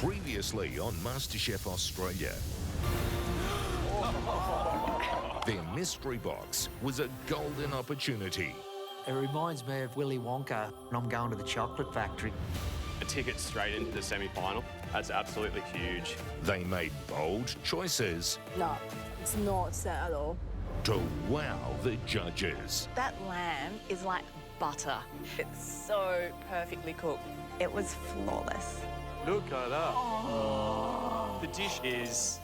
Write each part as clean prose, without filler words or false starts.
Previously on MasterChef Australia. Their mystery box was a golden opportunity. It reminds me of Willy Wonka, and I'm going to the chocolate factory. A ticket straight into the semi-final. That's absolutely huge. They made bold choices No, it's not set at all. to wow the judges. That lamb is like butter. It's so perfectly cooked. It was flawless. Look at that. The dish is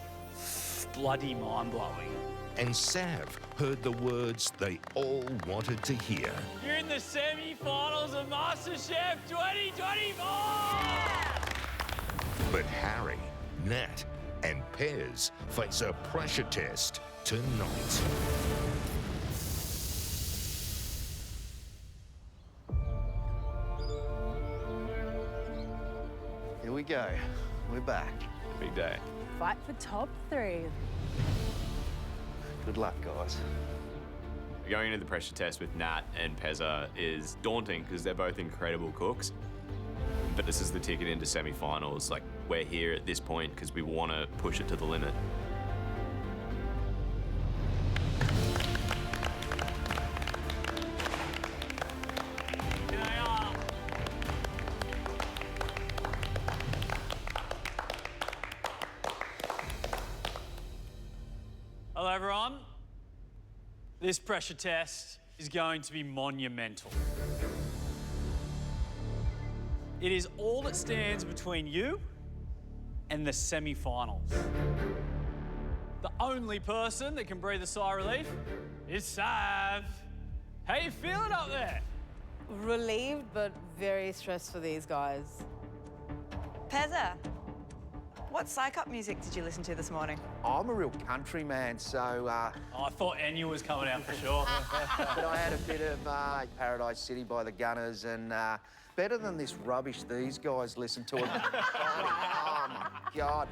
bloody mind-blowing. And Sav heard the words they all wanted to hear. You're in the semi-finals of MasterChef 2024! But Harry, Nat, and Pez face a pressure test tonight. Here we go. We're back. Big day. Fight for top 3. Good luck, guys. Going into the pressure test with Nat and Pezza is daunting because they're both incredible cooks. But this is the ticket into semi-finals. Like, we're here at this point because we want to push it to the limit. Here they are. Hello, everyone. This pressure test is going to be monumental. It is all that stands between you and the semi-finals. The only person that can breathe a sigh of relief is Sav. How you feeling up there? Relieved, but very stressed for these guys. Pezza, what psych-up music did you listen to this morning? I'm a real country man, so Oh, I thought Enya was coming out for sure. but I had a bit of Paradise City by the Gunners, and better than this rubbish these guys listen to. It. Oh my God!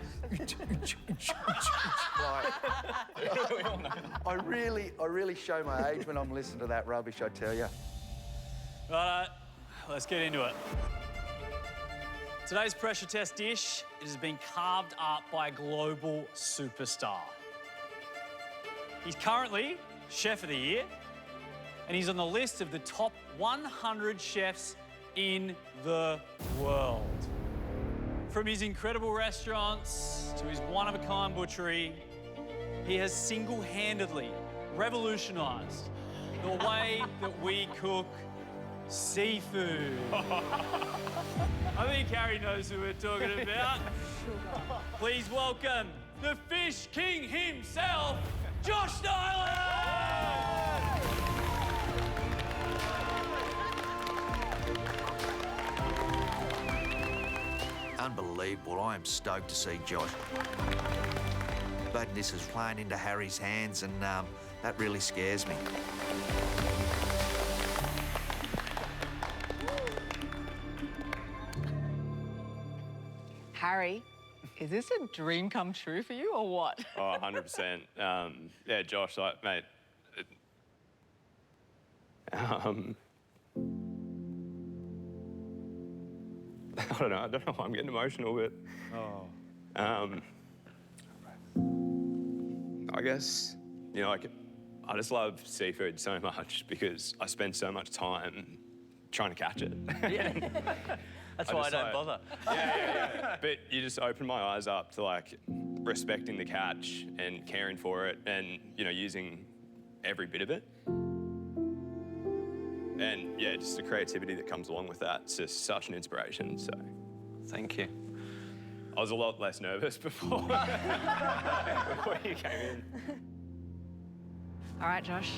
I really show my age when I'm listening to that rubbish. I tell you. Right, let's get into it. Today's pressure test dish has been carved up by a global superstar. He's currently Chef of the Year, and he's on the list of the top 100 chefs in the world. From his incredible restaurants to his one-of-a-kind butchery, he has single-handedly revolutionised the way that we cook seafood. I think Harry knows who we're talking about. Please welcome the Fish King himself, Josh Niland! Unbelievable. I am stoked to see Josh. But this is playing into Harry's hands, and that really scares me. Harry, is this a dream come true for you or what? Oh, 100%. Yeah, Josh, like, mate. I don't know why I'm getting emotional, but... I guess, you know, like, I just love seafood so much because I spend so much time trying to catch it. Yeah. That's why I don't bother. Yeah. But you just open my eyes up to, like, respecting the catch and caring for it and, you know, using every bit of it. And, yeah, just the creativity that comes along with that. It's just such an inspiration, so... Thank you. I was a lot less nervous before, before you came in. All right, Josh.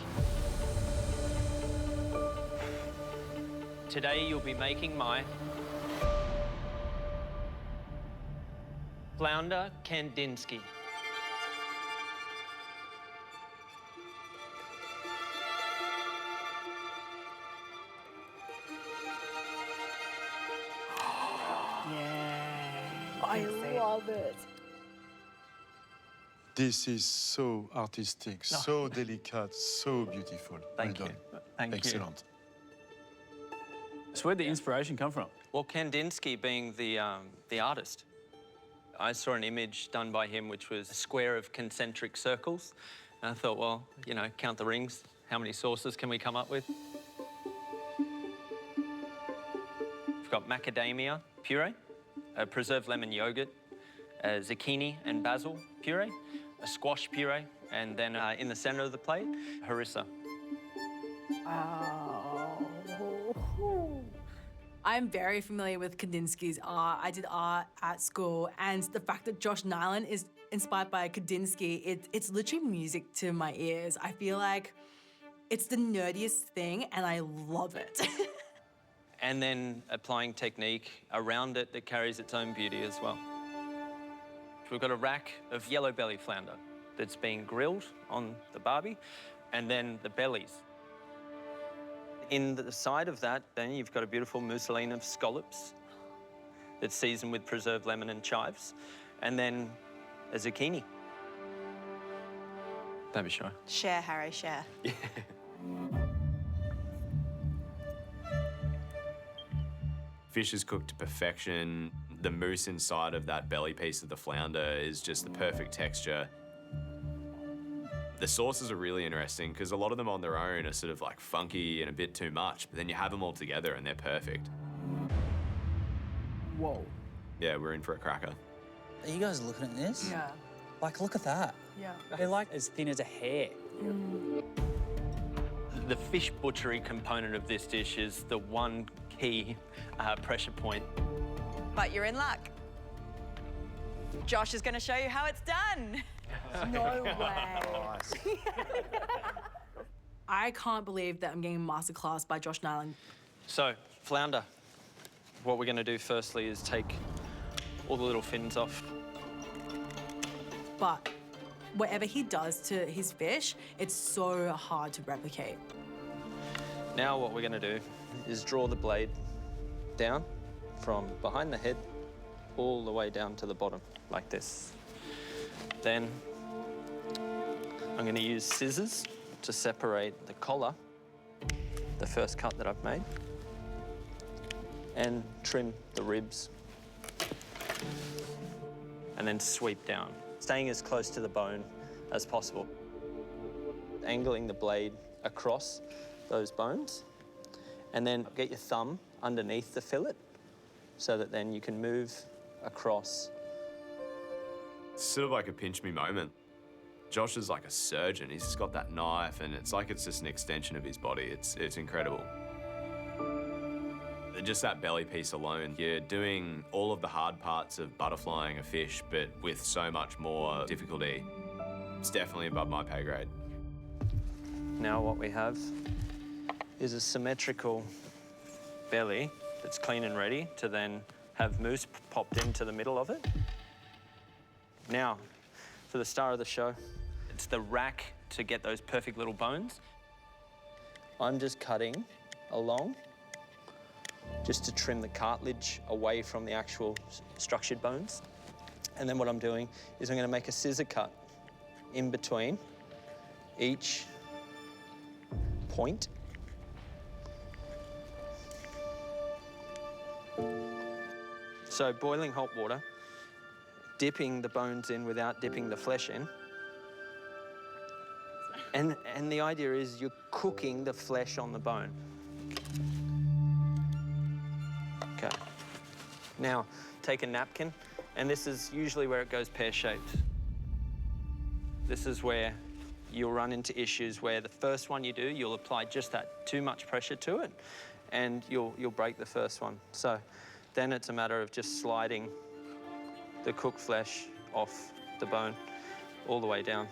Today you'll be making my flounder Kandinsky. I love it. This is so artistic, so delicate, so beautiful. Thank you. Thank you. Excellent. So where'd the inspiration come from? Well, Kandinsky being the artist. I saw an image done by him which was a square of concentric circles. And I thought, well, you know, count the rings. How many sauces can we come up with? We've got macadamia puree, a preserved lemon yogurt, a zucchini and basil puree, a squash puree, and then in the centre of the plate, harissa. I'm very familiar with Kandinsky's art. I did art at school, and the fact that Josh Niland is inspired by Kandinsky, it's literally music to my ears. I feel like it's the nerdiest thing, and I love it. And then applying technique around it that carries its own beauty as well. We've got a rack of yellow belly flounder that's being grilled on the barbie, and then the bellies. In the side of that, then you've got a beautiful mousseline of scallops that's seasoned with preserved lemon and chives, and then a zucchini. Don't be shy. Share, Harry, share. Fish is cooked to perfection. The mousse inside of that belly piece of the flounder is just the perfect texture. The sauces are really interesting because a lot of them on their own are sort of like funky and a bit too much, but then you have them all together and they're perfect. Whoa. Yeah, we're in for a cracker. Are you guys looking at this? Yeah. Like, look at that. Yeah. They're like as thin as a hair. The fish butchery component of this dish is the one key pressure point. But you're in luck. Josh is going to show you how it's done. No way. I can't believe that I'm getting a masterclass by Josh Niland. So, flounder. What we're going to do firstly is take all the little fins off. But whatever he does to his fish, it's so hard to replicate. Now what we're going to do is draw the blade down from behind the head all the way down to the bottom, like this. Then I'm going to use scissors to separate the collar, the first cut that I've made, and trim the ribs. And then sweep down, staying as close to the bone as possible. Angling the blade across those bones, and then get your thumb underneath the fillet so that then you can move across. It's sort of like a pinch me moment. Josh is like a surgeon. He's just got that knife and it's like it's just an extension of his body. It's incredible. Just that belly piece alone, you're doing all of the hard parts of butterflying a fish, but with so much more difficulty. It's definitely above my pay grade. Now what we have is a symmetrical belly that's clean and ready to then have mousse popped into the middle of it. Now, for the star of the show, it's the rack to get those perfect little bones. I'm just cutting along just to trim the cartilage away from the actual structured bones. And then what I'm doing is I'm going to make a scissor cut in between each point. So boiling hot water, dipping the bones in without dipping the flesh in. And the idea is you're cooking the flesh on the bone. Okay. Now, take a napkin, and this is usually where it goes pear-shaped. This is where you'll run into issues where the first one you do, you'll apply just that too much pressure to it, and you'll break the first one. So then it's a matter of just sliding the cooked flesh off the bone all the way down.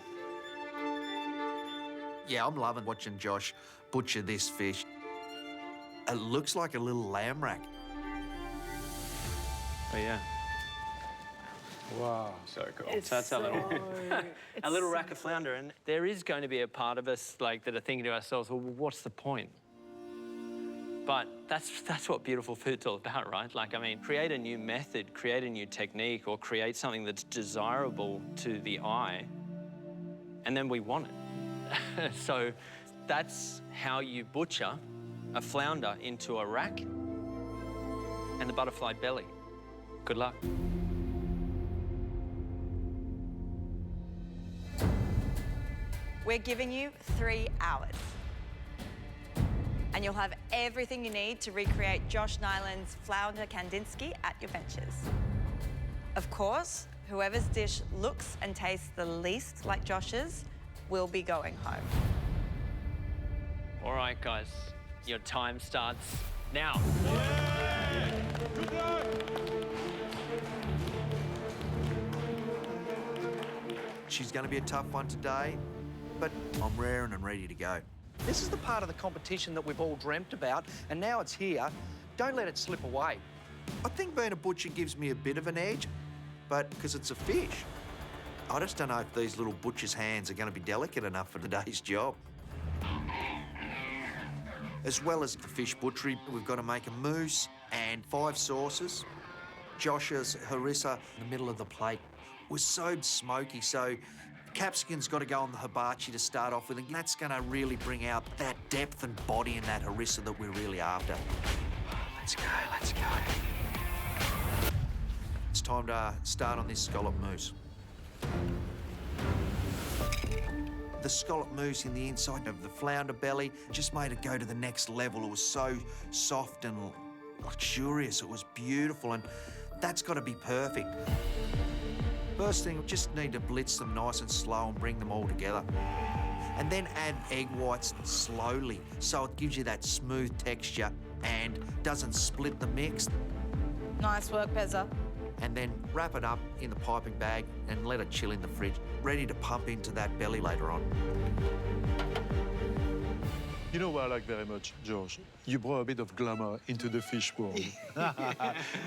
Yeah, I'm loving watching Josh butcher this fish. It looks like a little lamb rack. Oh, yeah. Wow. So cool. So that's our little rack of flounder. And there is going to be a part of us like that are thinking to ourselves, well, what's the point? But that's what beautiful food's all about, right? Like, I mean, create a new method, create a new technique, or create something that's desirable to the eye, and then we want it. So that's how you butcher a flounder into a rack and the butterfly belly. Good luck. We're giving you 3 hours. And you'll have everything you need to recreate Josh Niland's flounder Kandinsky at your benches. Of course, whoever's dish looks and tastes the least like Josh's will be going home. All right, guys, your time starts now. She's going to be a tough one today, but I'm raring and ready to go. This is the part of the competition that we've all dreamt about, and now it's here. Don't let it slip away. I think being a butcher gives me a bit of an edge, but because it's a fish. I just don't know if these little butcher's hands are going to be delicate enough for today's job. As well as the fish butchery, we've got to make a mousse and 5 sauces. Josh's harissa in the middle of the plate was so smoky, so capsicum's got to go on the hibachi to start off with, and that's going to really bring out that depth and body in that harissa that we're really after. Let's go, let's go. It's time to start on this scallop mousse. The scallop mousse in the inside of the flounder belly just made it go to the next level. It was so soft and luxurious. It was beautiful, and that's got to be perfect. First thing, we just need to blitz them nice and slow and bring them all together. And then add egg whites slowly so it gives you that smooth texture and doesn't split the mix. Nice work, Pezza. And then wrap it up in the piping bag and let it chill in the fridge, ready to pump into that belly later on. You know what I like very much, George? You brought a bit of glamour into the fish world.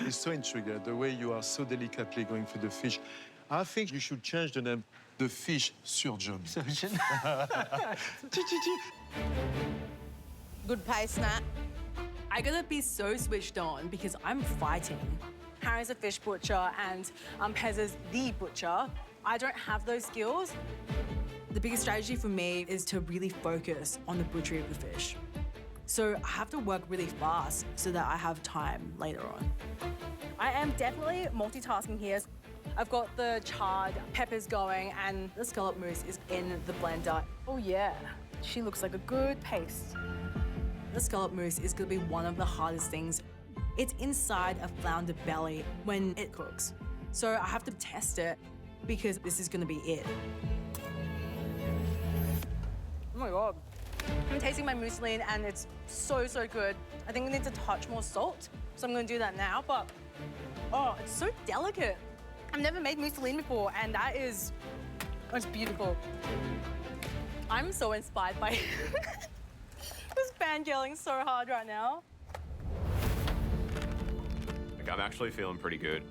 It's so intriguing, the way you are so delicately going for the fish. I think you should change the name, the fish surgeon. Surgeon? Good pace, Nat. I gotta be so switched on because I'm fighting. Harry's a fish butcher and Pezza's the butcher. I don't have those skills. The biggest strategy for me is to really focus on the butchery of the fish. So I have to work really fast so that I have time later on. I am definitely multitasking here. I've got the charred peppers going and the scallop mousse is in the blender. Oh yeah, she looks like a good paste. The scallop mousse is gonna be one of the hardest things. It's inside a flounder belly when it cooks. So I have to test it because this is gonna be it. Oh my God. I'm tasting my mousseline and it's so, so good. I think it needs a touch more salt, so I'm gonna do that now, but oh, it's so delicate. I've never made mousseline before and it's beautiful. I'm so inspired by this fangirling so hard right now. I'm actually feeling pretty good.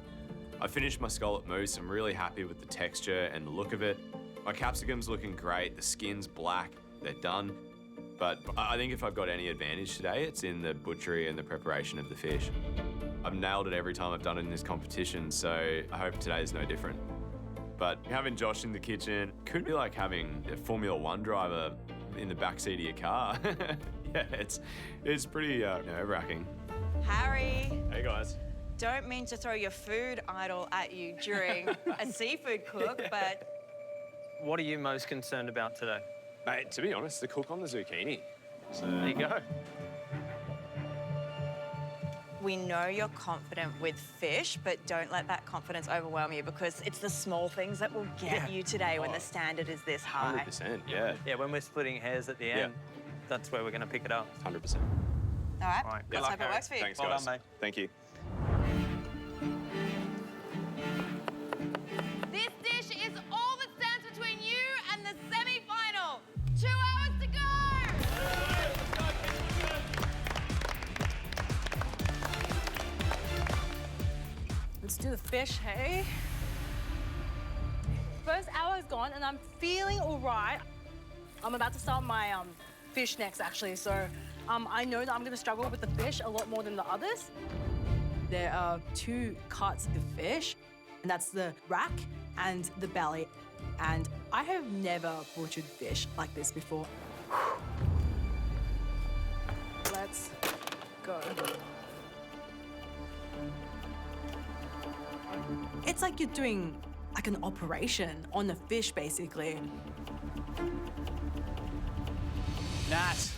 I finished my scallop mousse. I'm really happy with the texture and the look of it. My capsicum's looking great. The skin's black. They're done. But I think if I've got any advantage today, it's in the butchery and the preparation of the fish. I've nailed it every time I've done it in this competition, so I hope today's no different. But having Josh in the kitchen could be like having a Formula One driver in the backseat of your car. Yeah, it's pretty nerve-wracking. Harry. Hey, guys. Don't mean to throw your food idol at you during a seafood cook, but... What are you most concerned about today? Mate, to be honest, the cook on the zucchini. So There you go. We know you're confident with fish, but don't let that confidence overwhelm you because it's the small things that will get you today when the standard is this high. 100%, yeah. Yeah, when we're splitting hairs at the end, that's where we're going to pick it up. 100%. All right, Right. let's hope it works for you. Thanks, Well guys. done, mate. Thank you. This dish is all that stands between you and the semi-final. 2 hours to go! Let's do the fish, hey? First hour is gone and I'm feeling all right. I'm about to start my fish next, actually. So I know that I'm gonna struggle with the fish a lot more than the others. There are 2 cuts of fish, and that's the rack and the belly. And I have never butchered fish like this before. Let's go. It's like you're doing like an operation on the fish, basically. Nat.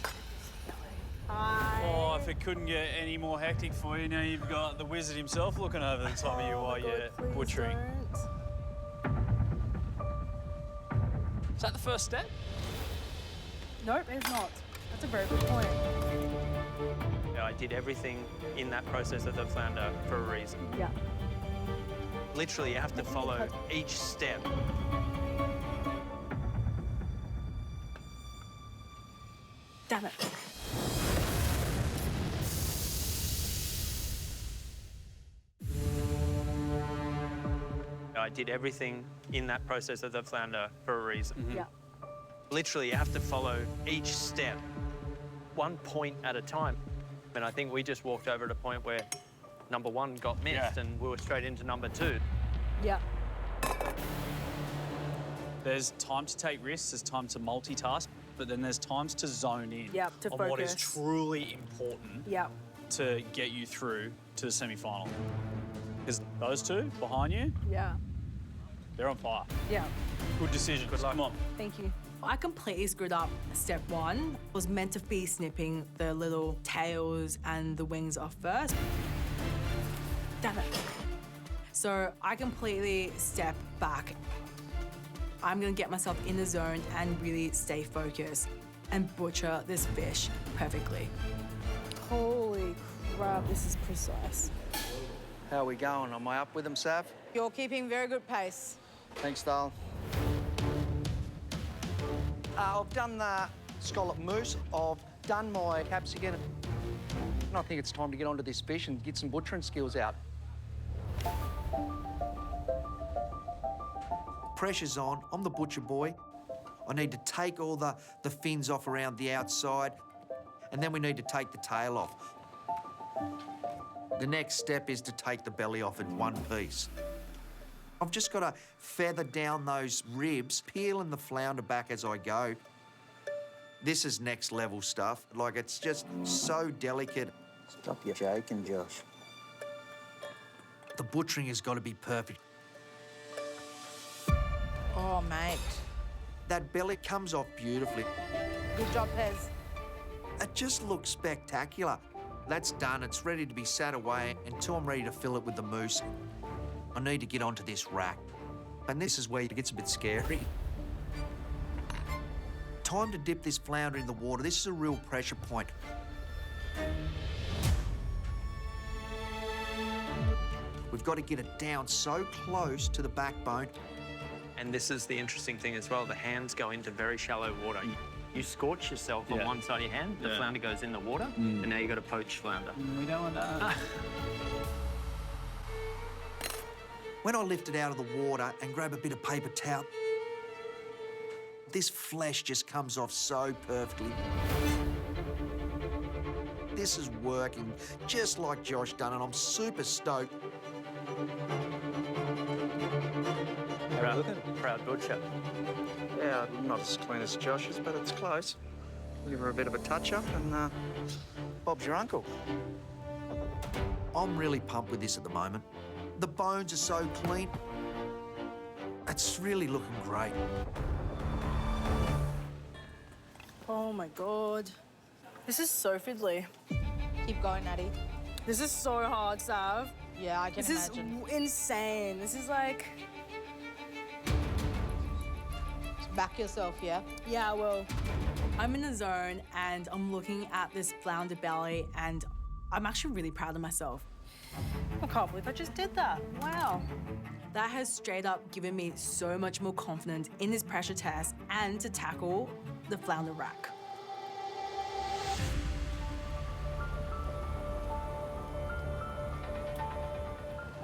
Hi. Oh, if it couldn't get any more hectic for you, now you've got the wizard himself looking over the top of you while you're butchering. Is that the first step? Nope, it's not. That's a very good point. I did everything in that process of the flounder for a reason. Yeah. Literally, you have to follow each step. Damn it. I did everything in that process of the flounder for a reason. Yeah. Literally, you have to follow each step, one point at a time. And I think we just walked over at a point where number one got missed and we were straight into number two. Yeah. There's time to take risks, there's time to multitask, but then there's times to zone in Yep, to on what is focus. truly important Yeah. to get you through to the semi-final. Because those two behind you, Yeah. they're on fire. Yeah. Good decision. Good luck. Come on. Thank you. I completely screwed up step one. I was meant to be snipping the little tails and the wings off first. Damn it. So I completely step back. I'm gonna get myself in the zone and really stay focused and butcher this fish perfectly. Holy crap, this is precise. How are we going? Am I up with them, Sav? You're keeping very good pace. Thanks, Dale. I've done the scallop mousse. I've done my capsicum. And I think it's time to get onto this fish and get some butchering skills out. Pressure's on. I'm the butcher boy. I need to take all the fins off around the outside, and then we need to take the tail off. The next step is to take the belly off in one piece. I've just got to feather down those ribs, peeling the flounder back as I go. This is next level stuff. Like, it's just so delicate. Stop your joking, Josh. The butchering has got to be perfect. Oh, mate. That belly comes off beautifully. Good job, Pez. It just looks spectacular. That's done. It's ready to be sat away until I'm ready to fill it with the mousse. I need to get onto this rack. And this is where it gets a bit scary. Time to dip this flounder in the water. This is a real pressure point. We've got to get it down so close to the backbone. And this is the interesting thing as well. The hands go into very shallow water. You scorch yourself on one side of your hand, the flounder goes in the water, and now you've got a poached flounder. We don't want that. When I lift it out of the water and grab a bit of paper towel, this flesh just comes off so perfectly. This is working just like Josh done, and I'm super stoked. Proud butcher. Yeah, not as clean as Josh's, but it's close. Give her a bit of a touch-up and Bob's your uncle. I'm really pumped with this at the moment. The bones are so clean. It's really looking great. Oh my God. This is so fiddly. Keep going, Natty. This is so hard, Sav. Yeah, I can This imagine. is insane. This is like, Back yourself, yeah? yeah, well, I'm in the zone and I'm looking at this flounder belly and I'm actually really proud of myself. I can't believe I just did that. Wow. That has straight up given me so much more confidence in this pressure test and to tackle the flounder rack.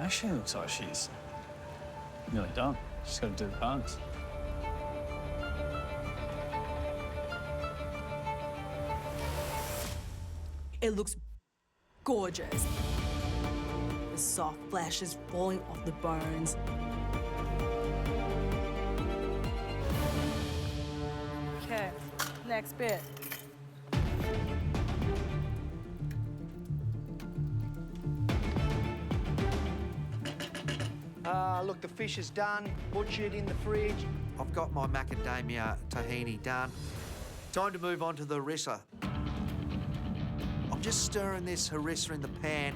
Actually, looks like she's nearly done. She's got to do the bones. It looks gorgeous. The soft flesh is falling off the bones. Okay, next bit. Look, the fish is done, butchered in the fridge. I've got my macadamia tahini done. Time to move on to the harissa. I'm just stirring this harissa in the pan.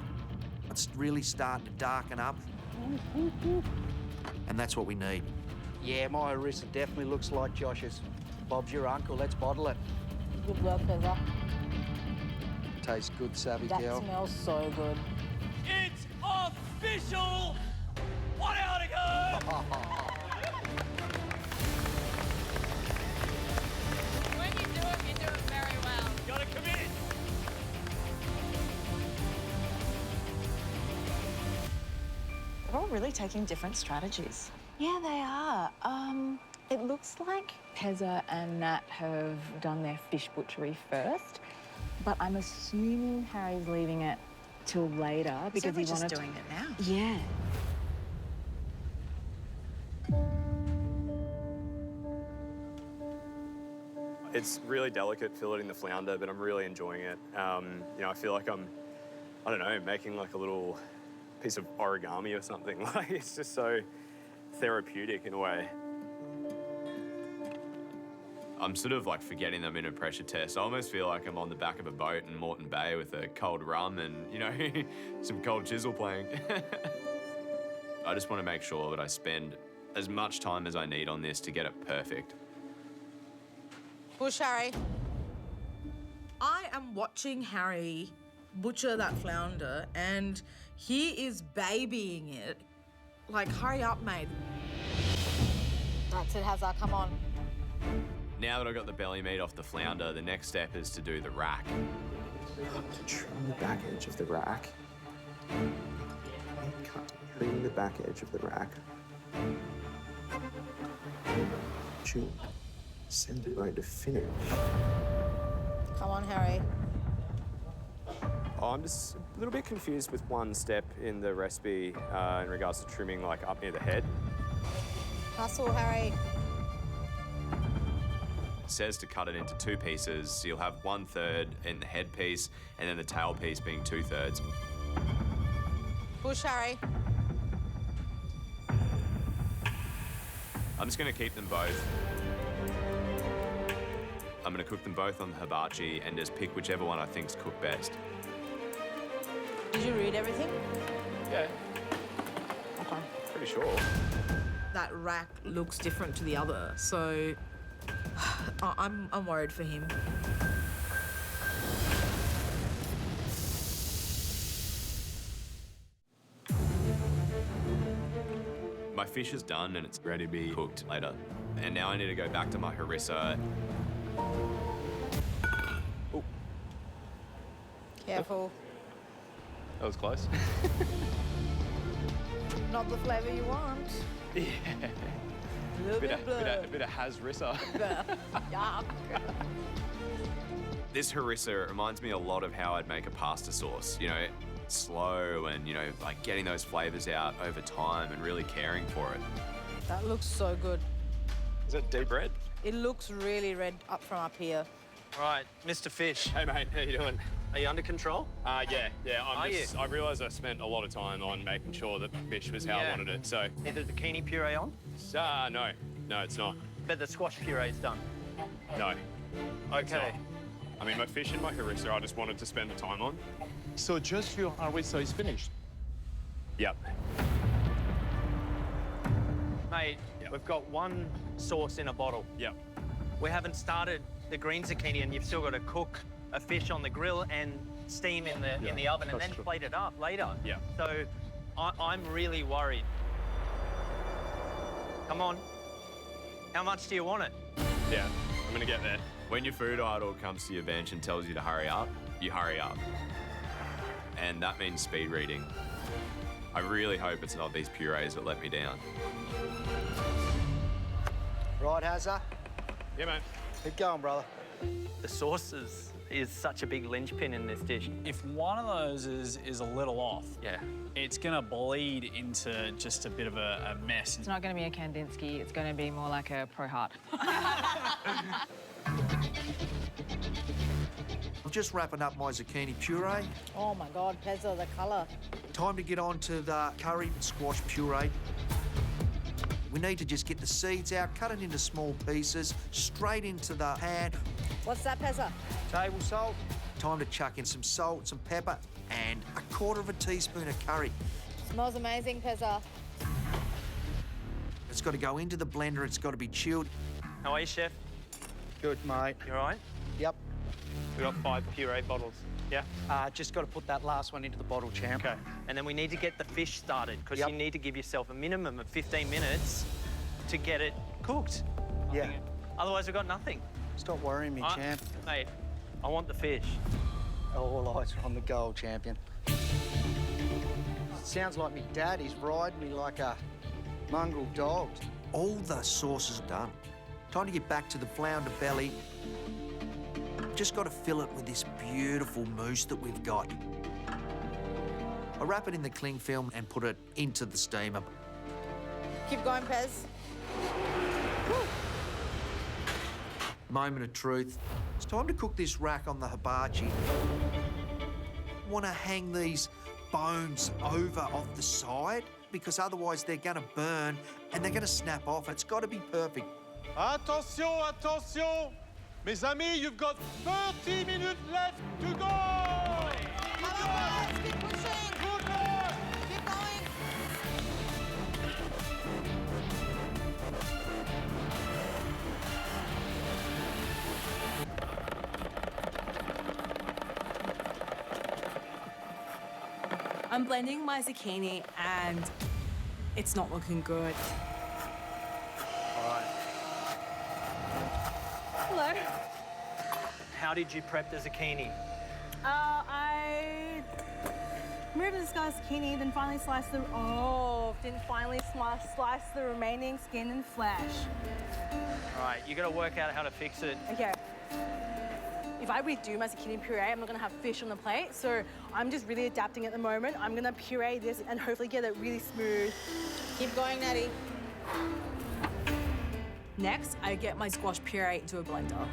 It's really starting to darken up. And that's what we need. Yeah, my harissa definitely looks like Josh's. Bob's your uncle, let's bottle it. Good work, Heather. Tastes good, savvy That girl. smells so good. It's official! 1 hour to go! When you do it very well. Gotta commit! They're all really taking different strategies. Yeah, they are. It looks like Pezza and Nat have done their fish butchery first, but I'm assuming Harry's leaving it till later because he wanted just doing it now. Yeah. It's really delicate filleting the flounder, but I'm really enjoying it. You know, I feel like I'm, I don't know, making like a little piece of origami or something. Like, it's just so therapeutic in a way. I'm sort of like forgetting them in a pressure test. I almost feel like I'm on the back of a boat in Moreton Bay with a cold rum and, you know, some cold chisel playing. I just want to make sure that I spend as much time as I need on this to get it perfect. Push, Harry. I am watching Harry butcher that flounder and he is babying it. Like, hurry up, mate. That's it, Hazard, come on. Now that I've got the belly meat off the flounder, the next step is to do the rack. Trim the back edge of the rack. Cut, trim the back edge of the rack. Chew. Send it right to finish. Come on, Harry. Oh, I'm just a little bit confused with one step in the recipe in regards to trimming like up near the head. Hustle, Harry. It says to cut it into 2 pieces. So you'll have 1/3 in the head piece and then the tail piece being 2/3. Push, Harry. I'm just gonna keep them both. I'm gonna cook them both on the hibachi and just pick whichever one I think's cooked best. Did you read everything? Yeah. Okay. Pretty sure. That rack looks different to the other, so I'm worried for him. My fish is done and it's ready to be cooked later. And now I need to go back to my harissa. Ooh, Careful. that was close. Not the flavour you want. Yeah. A little bit of blood. A bit of harissa. Yuck. This harissa reminds me a lot of how I'd make a pasta sauce. You know, slow and, you know, like getting those flavors out over time and really caring for it. That looks so good. Is that deep red? It looks really red up from up here. Right, Mr. Fish. Hey, mate, how you doing? Are you under control? Yeah. I realised I spent a lot of time on making sure that the fish was how I Yeah. wanted it, so... Is the zucchini puree on? No, it's not. But the squash puree's done. No. Okay. I mean, my fish and my harissa, I just wanted to spend the time on. So just your harissa is finished. Yep. Mate, we've got one sauce in a bottle. Yep. We haven't started the green zucchini and you've still got to cook a fish on the grill and steam in the oven and then plate it up later. Yeah. So I'm really worried. Come on. How much do you want it? Yeah, I'm gonna get there. When your food idol comes to your bench and tells you to hurry up, you hurry up. And that means speed reading. I really hope it's not these purees that let me down. Right, Hazza? Yeah, mate. Keep going, brother. The sauce is such a big linchpin in this dish. If one of those is a little off, it's gonna bleed into just a bit of a mess. It's not going to be a Kandinsky, it's going to be more like a Pro Heart. I'm just wrapping up my zucchini puree. Oh my God, Pezza, the colour. Time to get on to the curry squash puree. We need to just get the seeds out, cut it into small pieces, straight into the pan. What's that, Pezza? Table salt. Time to chuck in some salt, some pepper, and a quarter of a teaspoon of curry. Smells amazing, Pezza. It's got to go into the blender. It's got to be chilled. How are you, Chef? Good, mate. You all right? Yep. We got 5 puree bottles. Yeah? Just got to put that last one into the bottle, champ. Okay. And then we need to get the fish started because Yep. you need to give yourself a minimum of 15 minutes to get it cooked. Yeah. Otherwise, we've got nothing. Stop worrying me, champ. Mate, I want the fish. All eyes are on the goal, champion. Sounds like me dad is riding me like a mongrel dog. All the sauce is done. Time to get back to the flounder belly. Just got to fill it with this beautiful mousse that we've got. I wrap it in the cling film and put it into the steamer. Keep going, Pez. Moment of truth. It's time to cook this rack on the hibachi. Want to hang these bones over off the side because otherwise they're going to burn and they're going to snap off. It's got to be perfect. Attention, attention! Mes amis, you've got 30 minutes left to go! Come on, guys, keep pushing. Good luck! Keep going. I'm blending my zucchini and it's not looking good. All right. Hello. How did you prep the zucchini? I removed this guy's zucchini, then finally sliced the... Oh, didn't finally slice the remaining skin and flesh. All right, you got to work out how to fix it. Okay. If I redo my zucchini puree, I'm not gonna have fish on the plate, so I'm just really adapting at the moment. I'm gonna puree this and hopefully get it really smooth. Keep going, Natty. Next, I get my squash puree into a blender.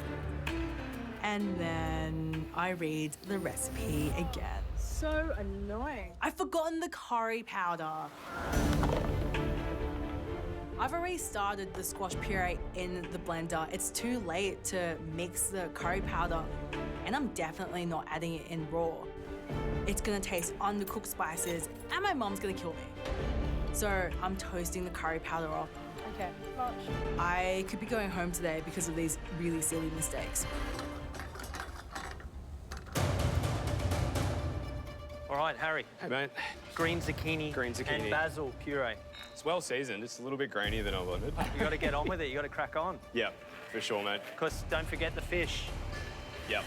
And then I read the recipe again. So annoying. I've forgotten the curry powder. I've already started the squash puree in the blender. It's too late to mix the curry powder, and I'm definitely not adding it in raw. It's gonna taste undercooked spices, and my mom's gonna kill me. So I'm toasting the curry powder off. Okay, much. I could be going home today because of these really silly mistakes. All right, Harry. Hey, mate. Green zucchini. Green zucchini. And basil puree. It's well seasoned. It's a little bit grainier than I wanted. You got to get on with it. You got to crack on. Yep, for sure, mate. Because don't forget the fish. Yep.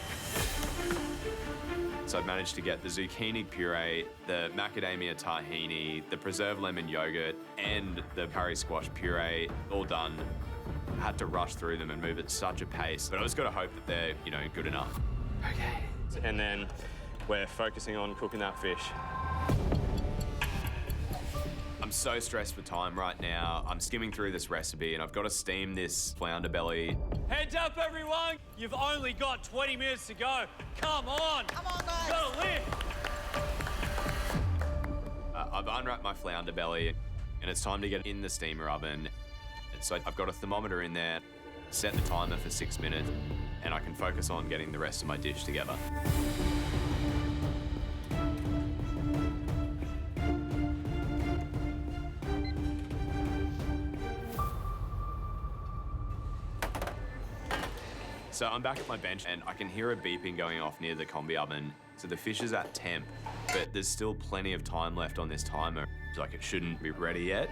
So I've managed to get the zucchini puree, the macadamia tahini, the preserved lemon yogurt, and the curry squash puree all done. I had to rush through them and move at such a pace, but I just got to hope that they're, good enough. Okay. And then we're focusing on cooking that fish. I'm so stressed for time right now. I'm skimming through this recipe and I've got to steam this flounder belly. Heads up, everyone! You've only got 20 minutes to go. Come on! Come on, guys! Gotta live! I've unwrapped my flounder belly and it's time to get in the steamer oven. So I've got a thermometer in there, set the timer for 6 minutes, and I can focus on getting the rest of my dish together. So I'm back at my bench and I can hear a beeping going off near the combi oven. So the fish is at temp, but there's still plenty of time left on this timer. Like it shouldn't be ready yet.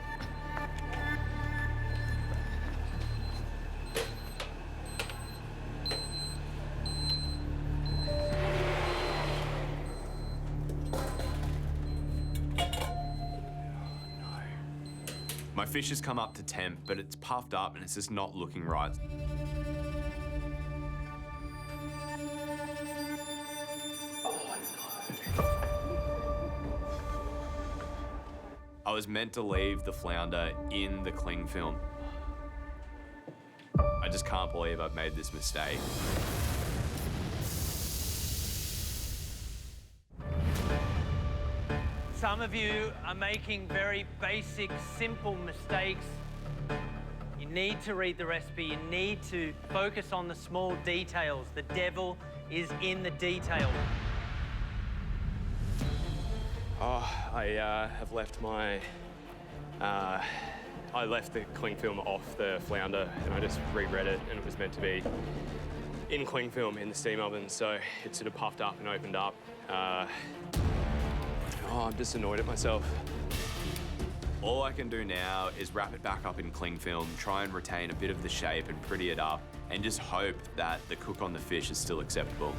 My fish has come up to temp, but it's puffed up and it's just not looking right. I was meant to leave the flounder in the cling film. I just can't believe I've made this mistake. Some of you are making very basic, simple mistakes. You need to read the recipe. You need to focus on the small details. The devil is in the detail. Oh, I have left my... I left the cling film off the flounder and I just reread it and it was meant to be in cling film in the steam oven, so it sort of puffed up and opened up. I'm just annoyed at myself. All I can do now is wrap it back up in cling film, try and retain a bit of the shape and pretty it up, and just hope that the cook on the fish is still acceptable.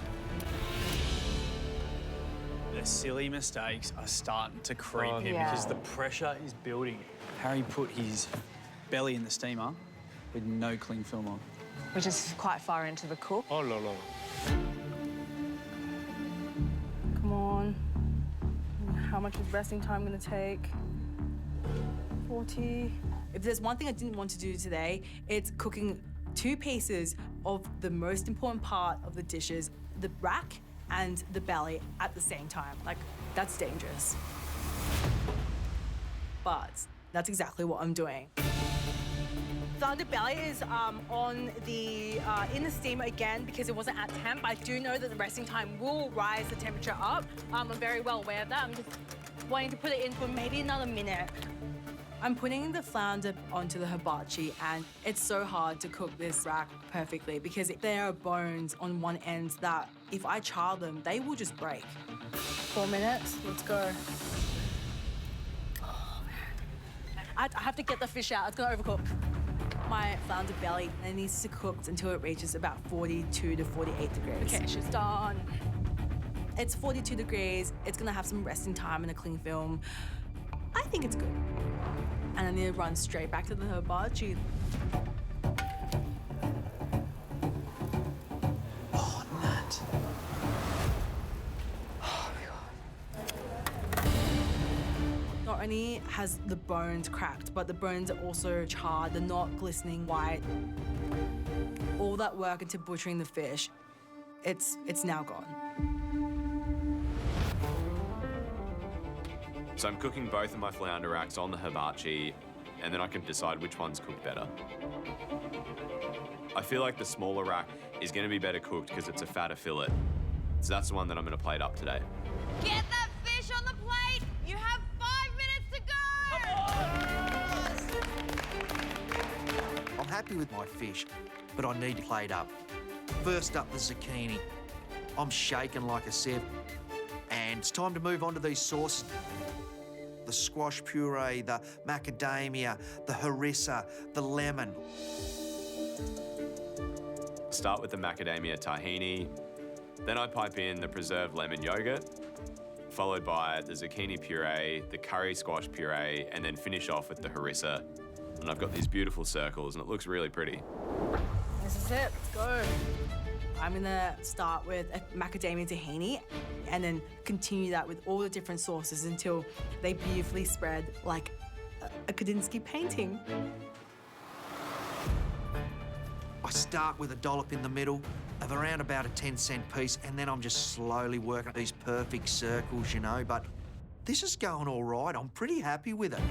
The silly mistakes are starting to creep in because the pressure is building. Harry put his belly in the steamer with no cling film on. Which is quite far into the cook. Oh, la, la. Come on. How much is resting time gonna take? 40. If there's one thing I didn't want to do today, it's cooking 2 pieces of the most important part of the dishes, the rack and the belly at the same time. Like, that's dangerous. But that's exactly what I'm doing. The underbelly is on the in the steamer again because it wasn't at temp. I do know that the resting time will rise the temperature up. I'm very well aware of that. I'm just wanting to put it in for maybe another minute. I'm putting the flounder onto the hibachi, and it's so hard to cook this rack perfectly because there are bones on one end that if I char them, they will just break. 4 minutes, let's go. Oh, man. I have to get the fish out, it's gonna overcook. My flounder belly, it needs to cook until it reaches about 42 to 48 degrees. Okay, she's done. It's 42 degrees, it's gonna have some resting time in a cling film. I think it's good. And I need to run straight back to the hibachi. Oh, Nat. Oh, my God. Not only has the bones cracked, but the bones are also charred. They're not glistening white. All that work into butchering the fish, it's now gone. So I'm cooking both of my flounder racks on the hibachi, and then I can decide which one's cooked better. I feel like the smaller rack is going to be better cooked because it's a fatter fillet. So that's the one that I'm going to plate up today. Get that fish on the plate! You have 5 minutes to go! I'm happy with my fish, but I need to plate up. First up, the zucchini. I'm shaking like a sieve, and it's time to move on to these sauces. The squash puree, the macadamia, the harissa, the lemon. Start with the macadamia tahini, then I pipe in the preserved lemon yogurt, followed by the zucchini puree, the curry squash puree, and then finish off with the harissa. And I've got these beautiful circles, and it looks really pretty. This is it, let's go. I'm gonna start with a macadamia tahini and then continue that with all the different sauces until they beautifully spread like a Kandinsky painting. I start with a dollop in the middle of around about a 10-cent piece, and then I'm just slowly working these perfect circles, you know, but this is going all right. I'm pretty happy with it.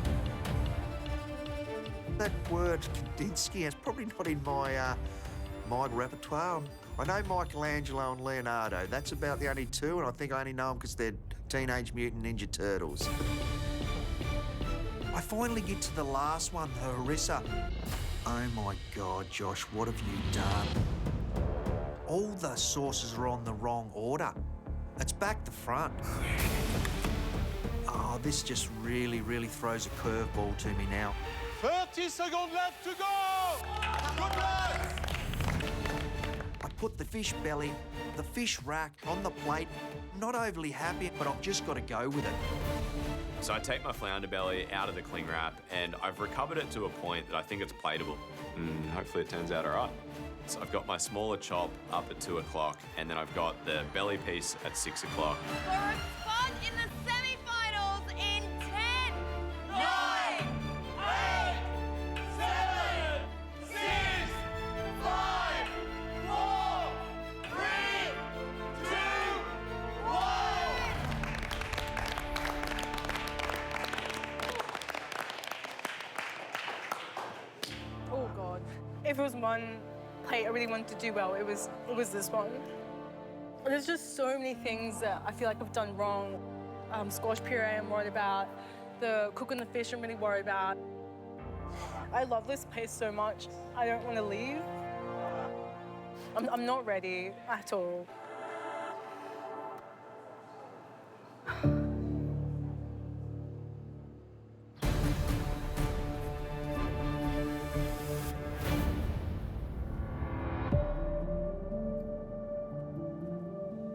That word Kandinsky is probably not in my repertoire. I know Michelangelo and Leonardo. That's about the only two, and I think I only know them because they're Teenage Mutant Ninja Turtles. I finally get to the last one, the harissa. Oh my God, Josh, what have you done? All the sauces are on the wrong order. It's back to front. Oh, this just really, really throws a curveball to me now. 30 seconds left to go! Good luck! I put the fish belly, the fish rack on the plate. I'm not overly happy, but I've just got to go with it. So I take my flounder belly out of the cling wrap, and I've recovered it to a point that I think it's plateable. Hopefully it turns out all right. So I've got my smaller chop up at 2 o'clock, and then I've got the belly piece at 6 o'clock. For a spot in the semi-finals in 10, 9, 8, 7, 6, 5, 4, 3, 2, 1. Oh, God. if it was one plate I really wanted to do well, it was this one. There's just so many things that I feel like I've done wrong. Squash puree I'm worried about. The cooking the fish I'm really worried about. I love this place so much. I don't want to leave. I'm not ready at all.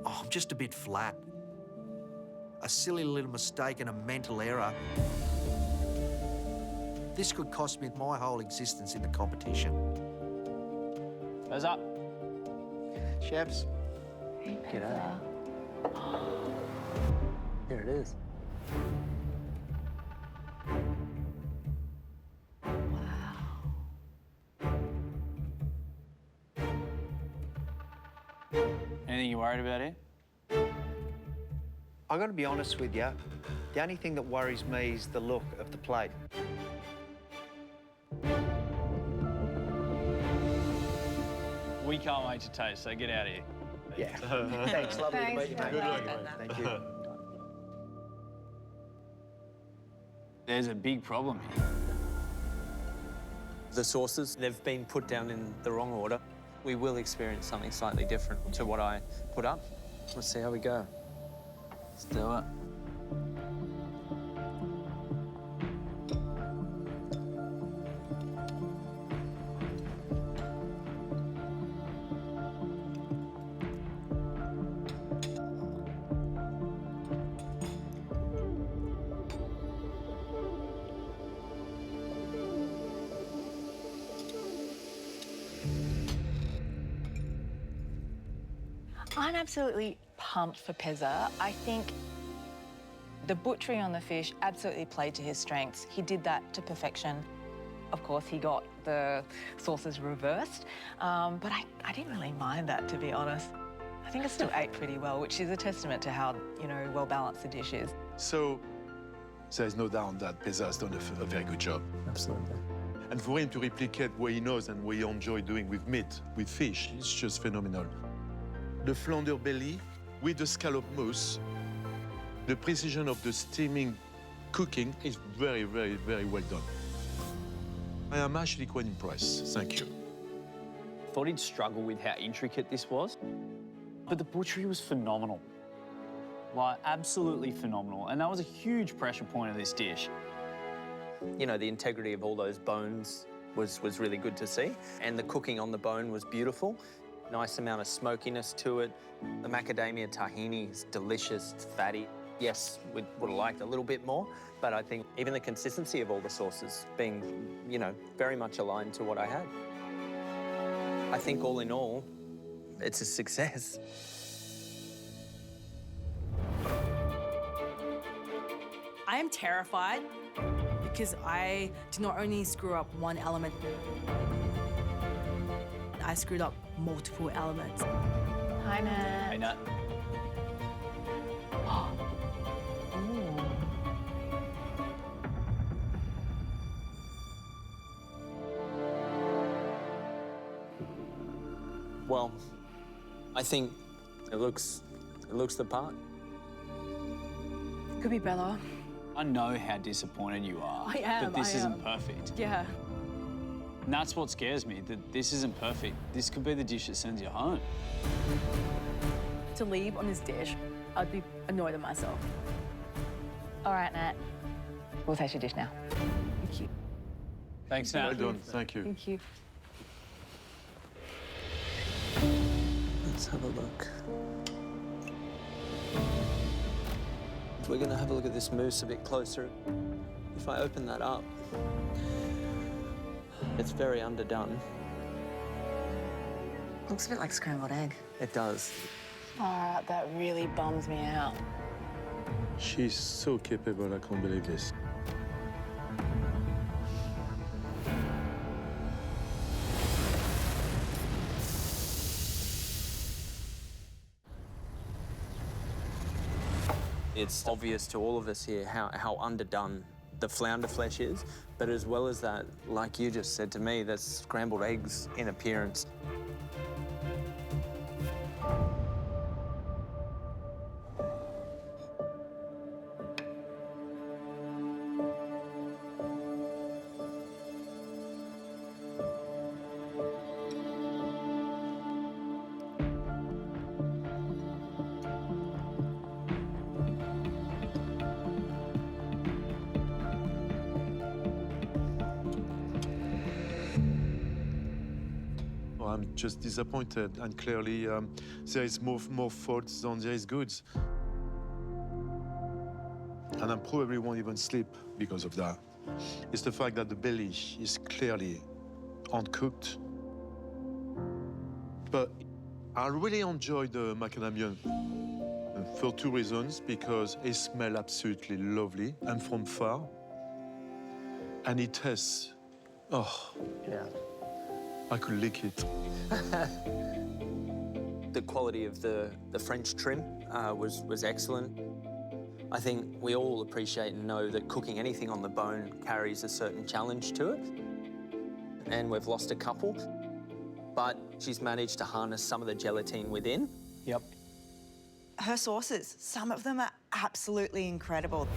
Oh, I'm just a bit flat. A silly little mistake and a mental error. This could cost me my whole existence in the competition. Goes up. Chefs. G'day. Here it is. Anything you worried about here? I got to be honest with you. The only thing that worries me is the look of the plate. We can't wait to taste, so get out of here. Yeah. Thanks. Lovely to meet you, mate. Good luck. Thank you. There's a big problem here. The sauces, they've been put down in the wrong order. We will experience something slightly different to what I put up. Let's see how we go. Let's do it. I'm absolutely pumped for Pezza. I think the butchery on the fish absolutely played to his strengths. He did that to perfection. Of course, he got the sauces reversed, but I didn't really mind that, to be honest. I think it still ate pretty well, which is a testament to how, well-balanced the dish is. So there's no doubt that Pezza has done a very good job. Absolutely. And for him to replicate what he knows and what he enjoys doing with meat, with fish, it's just phenomenal. The flounder belly with the scallop mousse, the precision of the steaming cooking is very, very, very well done. I am actually quite impressed. Thank you. Thought he'd struggle with how intricate this was, but the butchery was phenomenal. Like, absolutely phenomenal. And that was a huge pressure point of this dish. The integrity of all those bones was really good to see. And the cooking on the bone was beautiful. Nice amount of smokiness to it. The macadamia tahini is delicious, it's fatty. Yes, we would have liked a little bit more, but I think even the consistency of all the sauces being, very much aligned to what I had. I think all in all, it's a success. I am terrified because I did not only screw up one element, I screwed up multiple elements. Hi, Nat. Hey, Nat. Well, I think it looks the part. Could be better. I know how disappointed you are. I am, But this I isn't am. perfect. Yeah. And that's what scares me, that this isn't perfect. This could be the dish that sends you home. To leave on this dish, I'd be annoyed at myself. All right, Nat. We'll taste your dish now. Thank you. Thanks, Nat. Well done. Thank you. Thank you. Let's have a look. If we're gonna have a look at this mousse a bit closer, if I open that up, it's very underdone. Looks a bit like scrambled egg. It does. All right, that really bums me out. She's so capable, I can't believe this. It's obvious to all of us here how underdone the flounder flesh is, but as well as that, like you just said to me, that's scrambled eggs in appearance. I'm just disappointed, and clearly there is more faults than there is goods. And I probably won't even sleep because of that. It's the fact that the belly is clearly uncooked. But I really enjoy the macadamia for two reasons, because it smells absolutely lovely and from far. And it tastes, oh, yeah. I could lick it. The quality of the French trim was excellent. I think we all appreciate and know that cooking anything on the bone carries a certain challenge to it. And we've lost a couple, but she's managed to harness some of the gelatine within. Yep. Her sauces, some of them are absolutely incredible.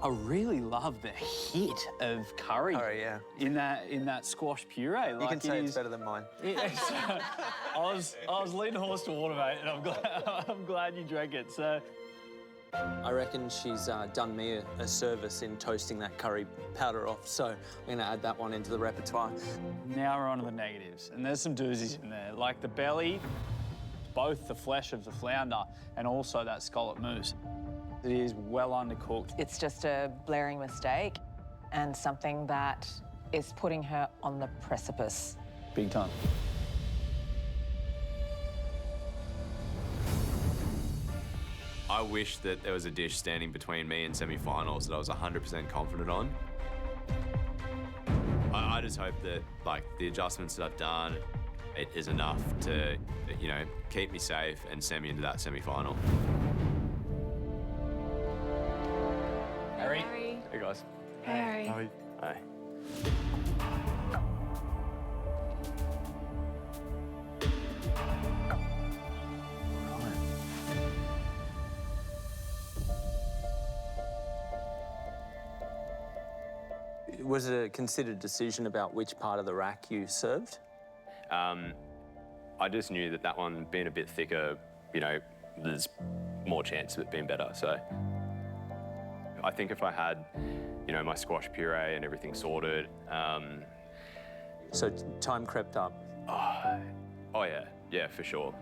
I really love the hit of curry. Curry, yeah. In that squash puree. You can say it's better than mine. I was leading horse to water, mate, and I'm glad you drank it. So I reckon she's done me a service in toasting that curry powder off, so I'm going to add that one into the repertoire. now we're on to the negatives, and there's some doozies in there, like the belly, both the flesh of the flounder and also that scallop mousse. It is well undercooked. It's just a blaring mistake and something that is putting her on the precipice. Big time. I wish that there was a dish standing between me and semi-finals that I was 100% confident on. I just hope that, like, the adjustments that I've done, it is enough to, you know, keep me safe and send me into that semi-final. Harry. Hey, guys. Harry. Hi. Hi. Was it a considered decision about which part of the rack you served? I just knew that one being a bit thicker, you know, there's more chance of it being better. So I think if I had, you know, my squash puree and everything sorted. So time crept up? Oh yeah, yeah, for sure,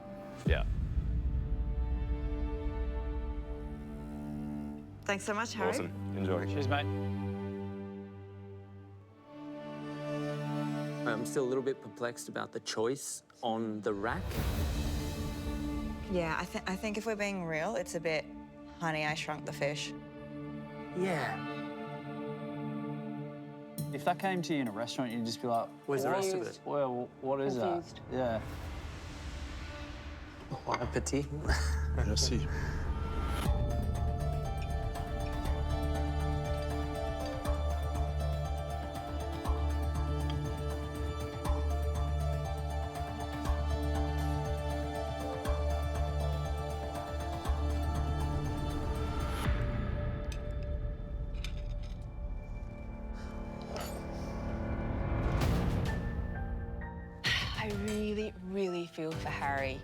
yeah. Thanks so much, Harry. Awesome, enjoy. Cheers, mate. I'm still a little bit perplexed about the choice on the rack. Yeah, I think if we're being real, it's a bit, honey, I shrunk the fish. Yeah. If that came to you in a restaurant, you'd just be like, Where's the rest of it? Well, what is Confused. that? Yeah. Bon appetit. Merci. I really, really feel for Harry.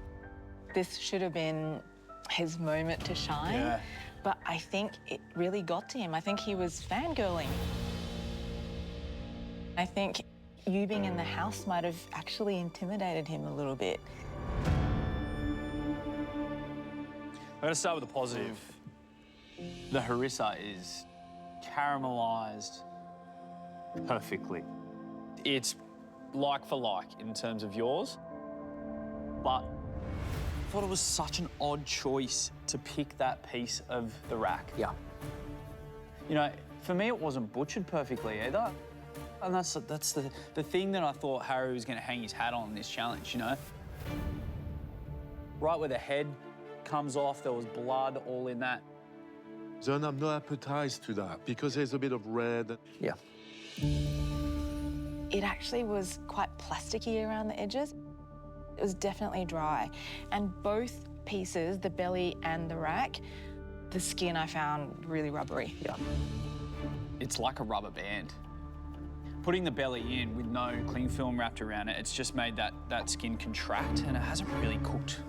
This should have been his moment to shine, Yeah. but I think it really got to him. I think he was fangirling. I think you being in the house might have actually intimidated him a little bit. I'm going to start with the positive. The harissa is caramelized perfectly. It's like for like in terms of yours, but I thought it was such an odd choice to pick that piece of the rack. Yeah. You know, for me, it wasn't butchered perfectly either. And that's the thing that I thought Harry was going to hang his hat on in this challenge, you know? Right where the head comes off, there was blood all in that Then I'm not appetized to that because there's a bit of red. Yeah. It actually was quite plasticky around the edges. It was definitely dry. And both pieces, the belly and the rack, the skin I found really rubbery. Yeah. It's like a rubber band. Putting the belly in with no cling film wrapped around it, it's just made that skin contract and it hasn't really cooked.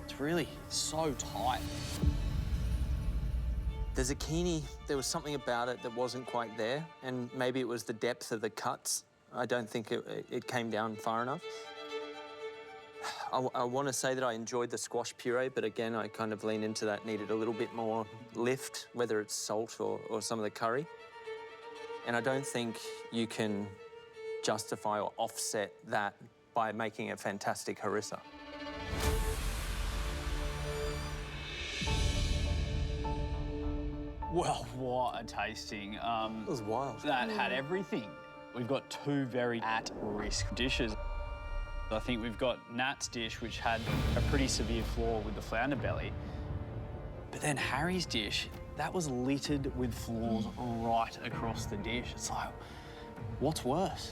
It's really so tight. The zucchini, there was something about it that wasn't quite there, and maybe it was the depth of the cuts. I don't think it came down far enough. I want to say that I enjoyed the squash puree, but again, I kind of lean into that, needed a little bit more lift, whether it's salt or some of the curry. And I don't think you can justify or offset that by making a fantastic harissa. Well, what a tasting. It was wild. That had everything. We've got two very at-risk dishes. I think we've got Nat's dish, which had a pretty severe flaw with the flounder belly. But then Harry's dish, that was littered with flaws right across the dish. It's like, what's worse?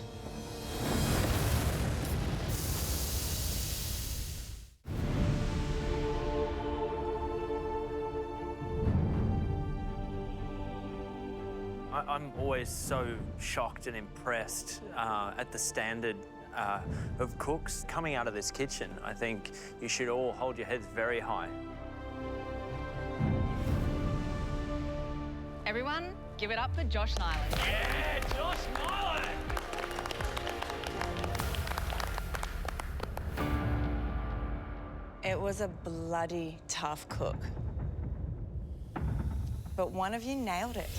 I'm always so shocked and impressed at the standard of cooks coming out of this kitchen. I think you should all hold your heads very high. Everyone, give it up for Josh Niland. Yeah, Josh Niland! It was a bloody tough cook. But one of you nailed it.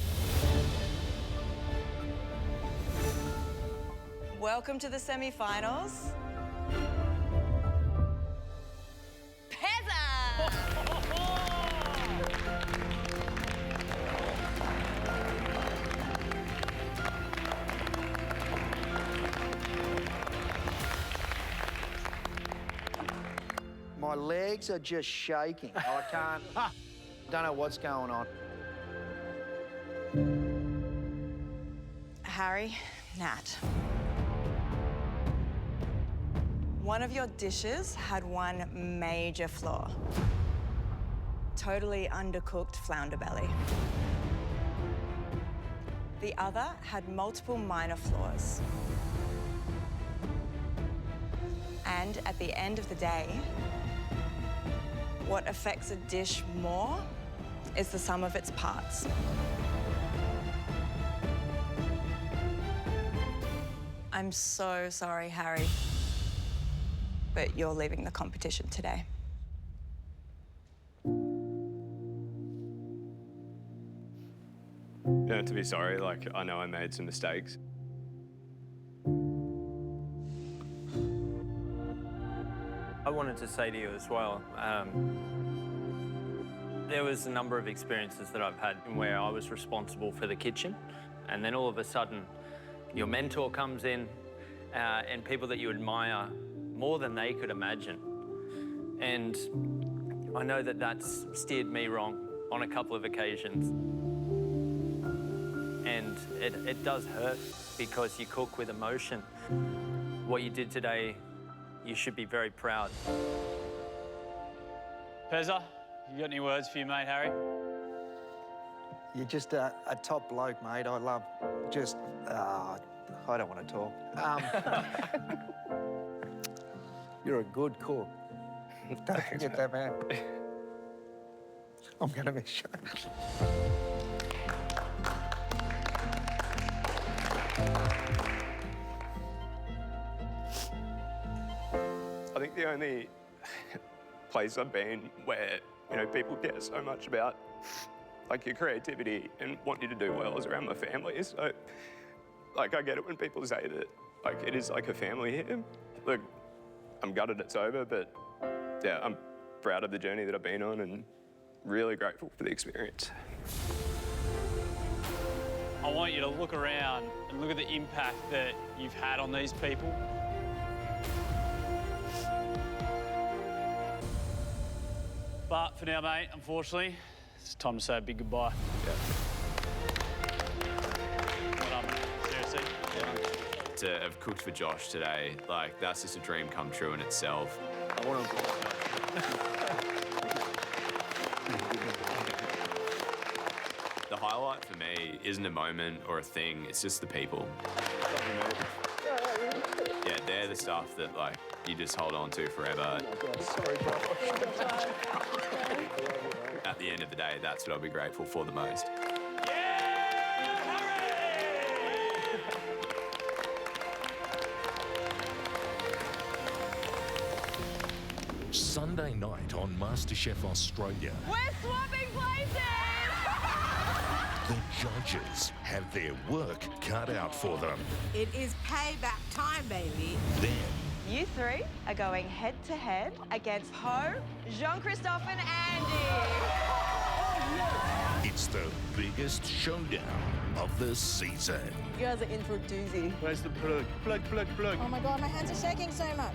Welcome to the semi-finals. My legs are just shaking. I can't, don't know what's going on. Harry, Nat. One of your dishes had one major flaw. Totally undercooked flounder belly. The other had multiple minor flaws. And at the end of the day, what affects a dish more is the sum of its parts. I'm so sorry, Harry, but you're leaving the competition today. You don't have to be sorry, like, I know I made some mistakes. I wanted to say to you as well, there was a number of experiences that I've had where I was responsible for the kitchen, and then all of a sudden your mentor comes in and people that you admire more than they could imagine. And I know that that's steered me wrong on a couple of occasions. And it does hurt because you cook with emotion. What you did today, you should be very proud. Pezza, you got any words for your mate, Harry? You're just a top bloke, mate. I love just... I don't want to talk. You're a good cook. Don't forget that, man. I'm going to miss you. I think the only place I've been where, you know, people care so much about, like, your creativity and want you to do well is around my family. So, like, I get it when people say that, like, it is like a family here. Look, I'm gutted it's over, but, yeah, I'm proud of the journey that I've been on and really grateful for the experience. I want you to look around and look at the impact that you've had on these people. But for now, mate, unfortunately, it's time to say a big goodbye. Yeah. Well done, mate. Seriously. To have cooked for Josh today, like, that's just a dream come true in itself. I want to. The highlight for me isn't a moment or a thing, it's just the people. Yeah, they're the stuff that, like, you just hold on to forever. Sorry, bro. At the end of the day, that's what I'll be grateful for the most. Sunday night on MasterChef Australia. We're swapping places! The judges have their work cut out for them. It is payback time, baby. Then You three are going head to head against Poe, Jean-Christophe, and Andy. it's the biggest showdown of the season. You guys are in for a doozy. Where's the plug? Plug, plug, plug. Oh my God, my hands are shaking so much.